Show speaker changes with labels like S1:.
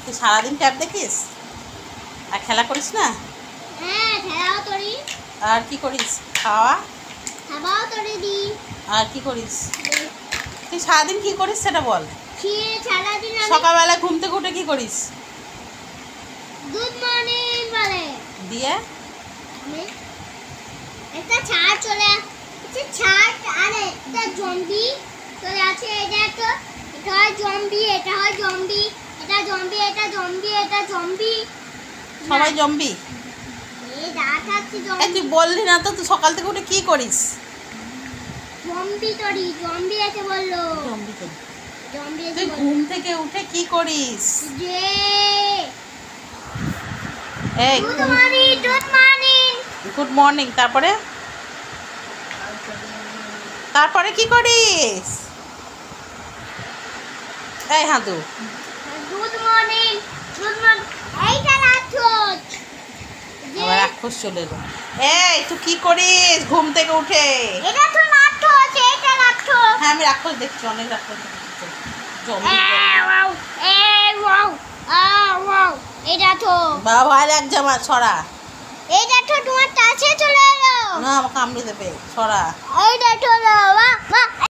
S1: তুই সারাদিন ট্যাব দেখিস আর খেলা করিস না?
S2: হ্যাঁ, খেলাও করি।
S1: আর কি করিস?
S2: খাওয়াও করে দিই।
S1: আর কি করিস? তুই সারাদিন কি করিস সেটা বল।
S2: সারাদিন
S1: সকালবেলা ঘুম থেকে উঠে কি করিস?
S2: গুড মর্নিং বলে
S1: দিয়ে
S2: একটা ছাড় চলে আসছে, ছাড় আর একটা জম্বি চলে আছে। এটা হয় জম্বি, এটা হয় জম্বি, এটা জম্বি, এটা জম্বি, এটা জম্বি,
S1: সবাই জম্বি।
S2: এই দেখাচ্ছি
S1: তুই
S2: জম্বি।
S1: বললি না তো তুই সকাল থেকে উঠে কি করিস?
S2: জম্বি তরি, জম্বি আছে বললো।
S1: জম্বি তো।
S2: জম্বি আছে
S1: তুই
S2: বললো।
S1: ঘুম থেকে উঠে কি করিস?
S2: যে
S1: এই
S2: good morning, good morning.
S1: Good morning. তারপরে কি করিস? এই হাঁটু।
S2: Good morning, good morning. এইটা রাক্ষস।
S1: আবার রাক্ষস চলে এলো। এই তুই কি করিস ঘুম থেকে উঠে?
S2: এটা তো রাক্ষস, এটা রাক্ষস।
S1: হ্যাঁ আমি রাক্ষস দেখছি, অনেক রাক্ষস দেখছি। Zombie
S2: wow, wow, wow. এটা তো
S1: বাবা আর এক জামা ছড়া।
S2: এইটা তো তোমার কাছে চলে এলো।
S1: না আমাকে কামড়ে দেবে, ছড়া।
S2: এইটা তো বাহ বাহ।